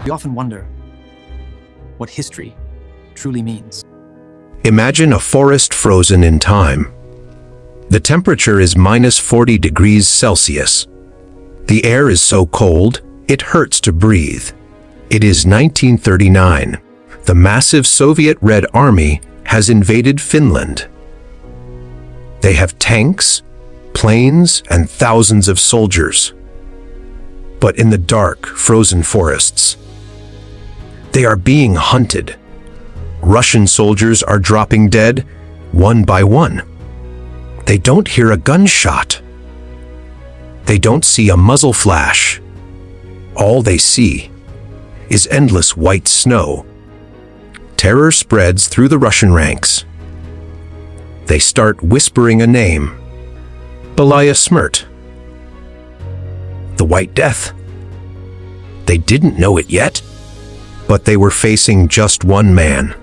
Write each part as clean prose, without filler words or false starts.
We often wonder what history truly means. Imagine a forest frozen in time. The temperature is -40 degrees Celsius. The air is so cold, it hurts to breathe. It is 1939. The massive Soviet Red Army has invaded Finland. They have tanks, planes, and thousands of soldiers. But in the dark, frozen forests, they are being hunted. Russian soldiers are dropping dead, one by one. They don't hear a gunshot. They don't see a muzzle flash. All they see is endless white snow. Terror spreads through the Russian ranks. They start whispering a name. Belaya Smirt. The White Death. They didn't know it yet, but they were facing just one man.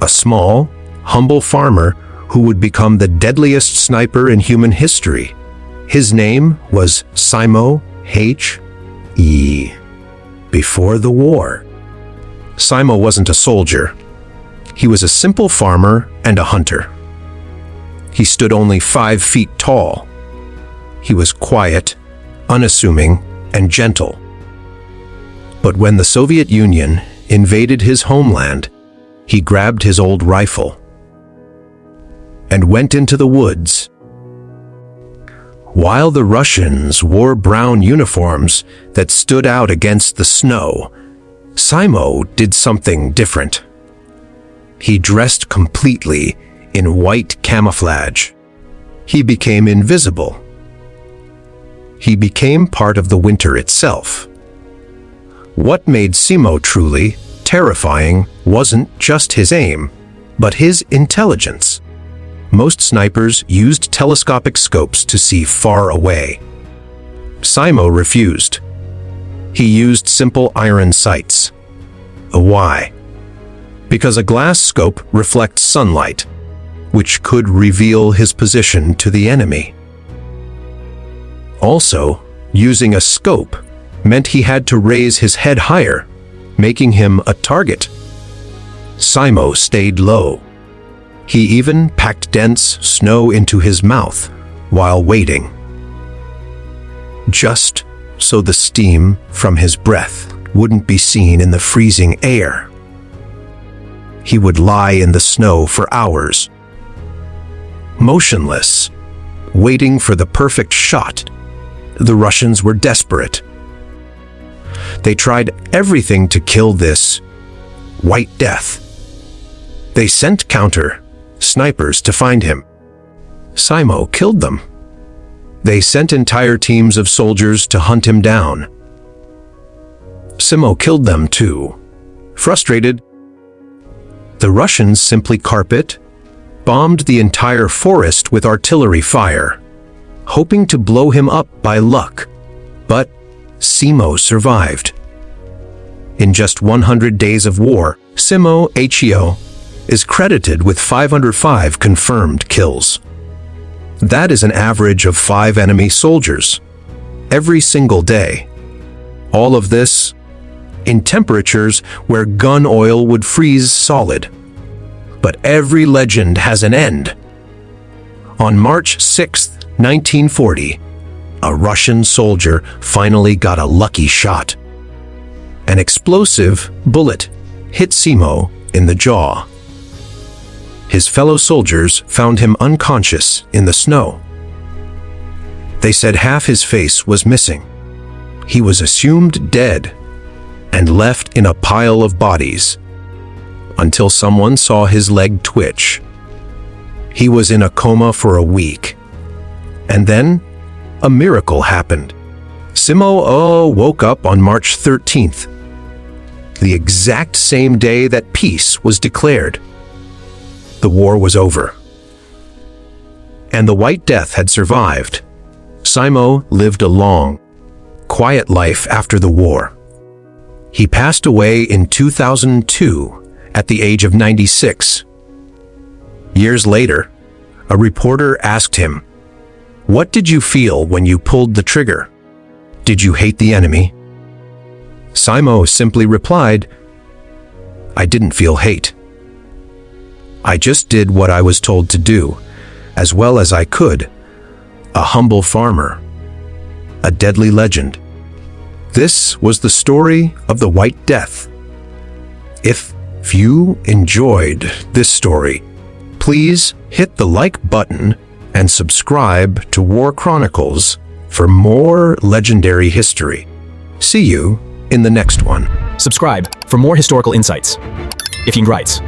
A small, humble farmer who would become the deadliest sniper in human history. His name was Simo Häyhä. Before the war, Simo wasn't a soldier. He was a simple farmer and a hunter. He stood only 5 feet tall. He was quiet, unassuming, and gentle. But when the Soviet Union invaded his homeland, he grabbed his old rifle and went into the woods. While the Russians wore brown uniforms that stood out against the snow, Simo did something different. He dressed completely in white camouflage. He became invisible. He became part of the winter itself. What made Simo truly terrifying wasn't just his aim, but his intelligence. Most snipers used telescopic scopes to see far away. Simo refused. He used simple iron sights. Why? Because a glass scope reflects sunlight, which could reveal his position to the enemy. Also, using a scope meant he had to raise his head higher, making him a target. Simo stayed low. He even packed dense snow into his mouth while waiting, just so the steam from his breath wouldn't be seen in the freezing air. He would lie in the snow for hours, motionless, waiting for the perfect shot. The Russians were desperate. They tried everything to kill this White Death. They sent counter snipers to find him. Simo killed them. They sent entire teams of soldiers to hunt him down. Simo killed them too. Frustrated, the Russians simply bombed the entire forest with artillery fire, hoping to blow him up by luck. But Simo survived. In just 100 days of war, Simo Häyhä is credited with 505 confirmed kills. That is an average of 5 enemy soldiers every single day. All of this in temperatures where gun oil would freeze solid. But every legend has an end. On March 6, 1940, a Russian soldier finally got a lucky shot. An explosive bullet hit Simo in the jaw. His fellow soldiers found him unconscious in the snow. They said half his face was missing. He was assumed dead and left in a pile of bodies until someone saw his leg twitch. He was in a coma for a week. And then a miracle happened. Simo woke up on March 13th, the exact same day that peace was declared. The war was over, and the White Death had survived. Simo lived a long, quiet life after the war. He passed away in 2002 at the age of 96. Years later, a reporter asked him, "What did you feel when you pulled the trigger? Did you hate the enemy?" Simo simply replied, "I didn't feel hate. I just did what I was told to do, as well as I could. A humble farmer. A deadly legend." This was the story of the White Death. If you enjoyed this story, please hit the like button and subscribe to War Chronicles for more legendary history. See you in the next one. Subscribe for more historical insights. If you writes.